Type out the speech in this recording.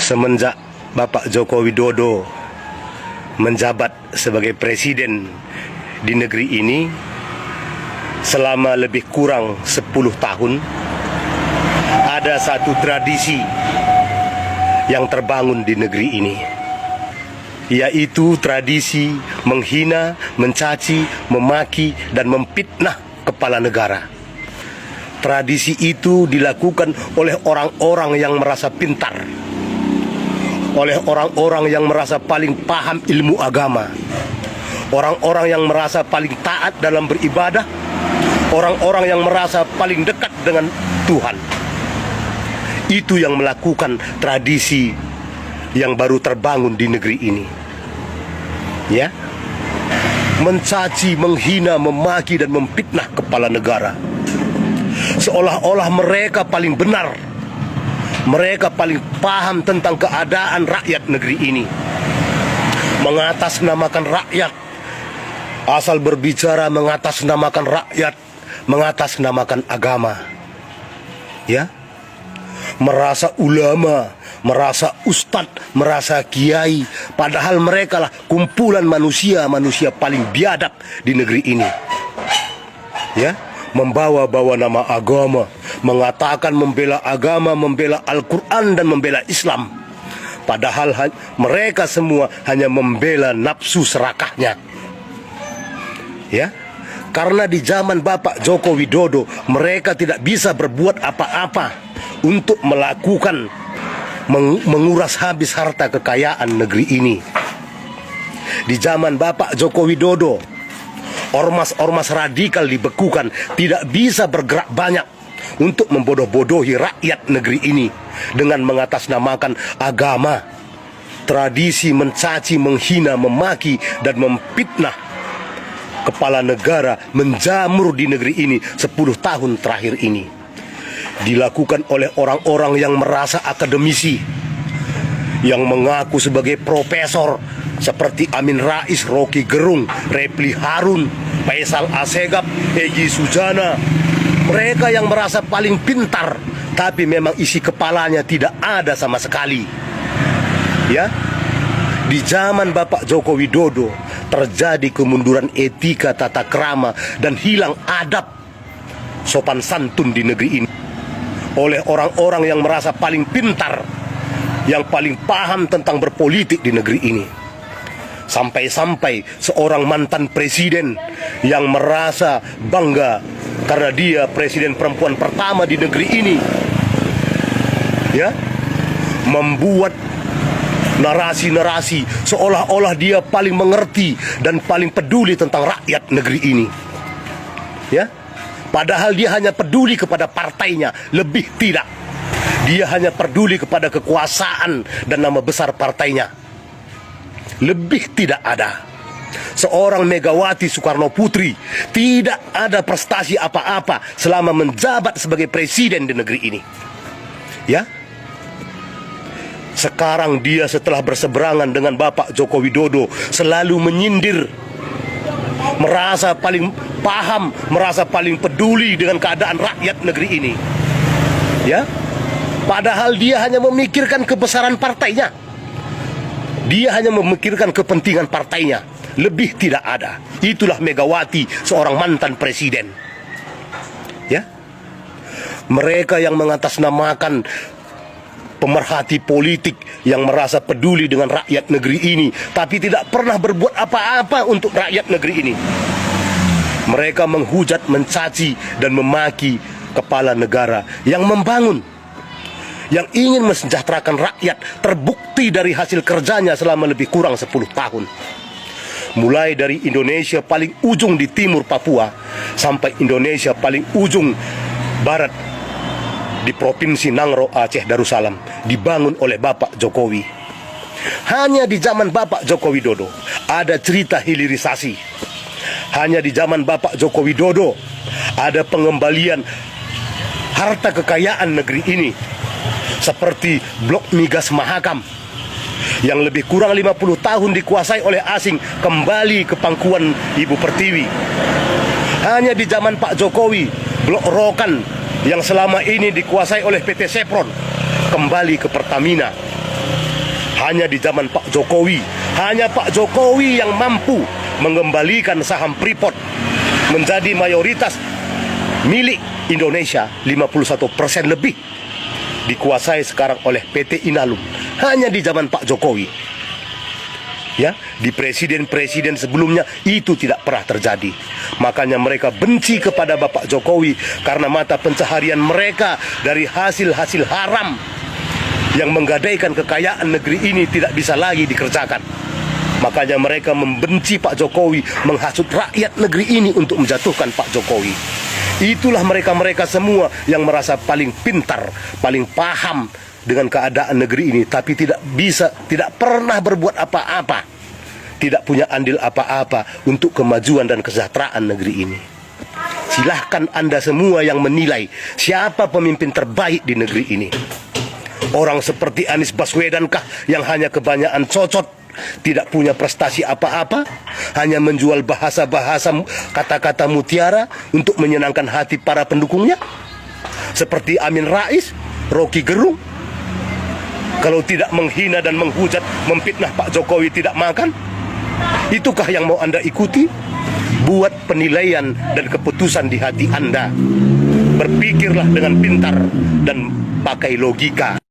Semenjak Bapak Joko Widodo menjabat sebagai presiden di negeri ini selama lebih kurang 10 tahun, ada satu tradisi yang terbangun di negeri ini, yaitu tradisi menghina, mencaci, memaki, dan memfitnah kepala negara. Tradisi itu dilakukan oleh orang-orang yang merasa pintar, oleh orang-orang yang merasa paling paham ilmu agama, orang-orang yang merasa paling taat dalam beribadah, orang-orang yang merasa paling dekat dengan Tuhan. Itu yang melakukan tradisi yang baru terbangun di negeri ini. Ya, mencaci, menghina, memaki, dan memfitnah kepala negara. Seolah-olah mereka paling benar, mereka paling paham tentang keadaan rakyat negeri ini. Mengatasnamakan rakyat, asal berbicara mengatasnamakan rakyat, mengatasnamakan agama. Ya, merasa ulama, merasa ustadz, merasa kiai, padahal mereka lah kumpulan manusia paling biadab di negeri ini. Ya, membawa-bawa nama agama, mengatakan membela agama, membela Al-Quran dan membela Islam, padahal mereka semua hanya membela nafsu serakahnya. Ya, karena di zaman Bapak Joko Widodo mereka tidak bisa berbuat apa-apa untuk melakukan menguras habis harta kekayaan negeri ini. Di zaman Bapak Joko Widodo, ormas-ormas radikal dibekukan, tidak bisa bergerak banyak untuk membodoh-bodohi rakyat negeri ini dengan mengatasnamakan agama. Tradisi mencaci, menghina, memaki, dan memfitnah kepala negara menjamur di negeri ini 10 tahun terakhir ini. Dilakukan oleh orang-orang yang merasa akademisi, yang mengaku sebagai profesor, seperti Amin Rais, Rocky Gerung, Repli Harun, Faisal Assegaf, Egy Sujana. Mereka yang merasa paling pintar, tapi memang isi kepalanya tidak ada sama sekali. Ya, di zaman Bapak Joko Widodo terjadi kemunduran etika, tata krama, dan hilang adab sopan santun di negeri ini oleh orang-orang yang merasa paling pintar, yang paling paham tentang berpolitik di negeri ini. Sampai-sampai seorang mantan presiden yang merasa bangga karena dia presiden perempuan pertama di negeri ini, ya, membuat narasi-narasi seolah-olah dia paling mengerti dan paling peduli tentang rakyat negeri ini. Ya, padahal dia hanya peduli kepada partainya, lebih tidak. Dia hanya peduli kepada kekuasaan dan nama besar partainya, lebih tidak ada. Seorang Megawati Soekarno Putri tidak ada prestasi apa-apa selama menjabat sebagai presiden di negeri ini. Ya, sekarang dia setelah berseberangan dengan Bapak Joko Widodo selalu menyindir, merasa paling paham, merasa paling peduli dengan keadaan rakyat negeri ini. Ya, padahal dia hanya memikirkan kebesaran partainya. Dia hanya memikirkan kepentingan partainya, lebih tidak ada. Itulah Megawati, seorang mantan presiden. Ya, mereka yang mengatasnamakan pemerhati politik yang merasa peduli dengan rakyat negeri ini, tapi tidak pernah berbuat apa-apa untuk rakyat negeri ini. Mereka menghujat, mencaci, dan memaki kepala negara yang membangun, yang ingin mensejahterakan rakyat, terbukti dari hasil kerjanya selama lebih kurang 10 tahun. Mulai dari Indonesia paling ujung di timur Papua sampai Indonesia paling ujung barat di Provinsi Nangro, Aceh Darussalam, dibangun oleh Bapak Jokowi. Hanya di zaman Bapak Joko Widodo ada cerita hilirisasi. Hanya di zaman Bapak Joko Widodo ada pengembalian harta kekayaan negeri ini, seperti Blok Migas Mahakam yang lebih kurang 50 tahun dikuasai oleh asing kembali ke pangkuan Ibu Pertiwi. Hanya di zaman Pak Jokowi, Blok Rokan yang selama ini dikuasai oleh PT Sepron kembali ke Pertamina. Hanya di zaman Pak Jokowi, hanya Pak Jokowi yang mampu mengembalikan saham Freeport menjadi mayoritas milik Indonesia, 51% lebih dikuasai sekarang oleh PT Inalum. Hanya di zaman Pak Jokowi. Ya, di presiden-presiden sebelumnya itu tidak pernah terjadi. Makanya mereka benci kepada Bapak Jokowi karena mata pencaharian mereka dari hasil-hasil haram yang menggadaikan kekayaan negeri ini tidak bisa lagi dikerjakan. Makanya mereka membenci Pak Jokowi, menghasut rakyat negeri ini untuk menjatuhkan Pak Jokowi. Itulah mereka-mereka semua yang merasa paling pintar, paling paham dengan keadaan negeri ini, tapi tidak pernah berbuat apa-apa, tidak punya andil apa-apa untuk kemajuan dan kesejahteraan negeri ini. Silahkan Anda semua yang menilai siapa pemimpin terbaik di negeri ini. Orang seperti Anies Baswedan kah yang hanya kebanyakan cocot, tidak punya prestasi apa-apa, hanya menjual bahasa-bahasa, kata-kata mutiara untuk menyenangkan hati para pendukungnya? Seperti Amin Rais, Rocky Gerung, kalau tidak menghina dan menghujat, memfitnah Pak Jokowi tidak makan? Itukah yang mau Anda ikuti? Buat penilaian dan keputusan di hati Anda. Berpikirlah dengan pintar dan pakai logika.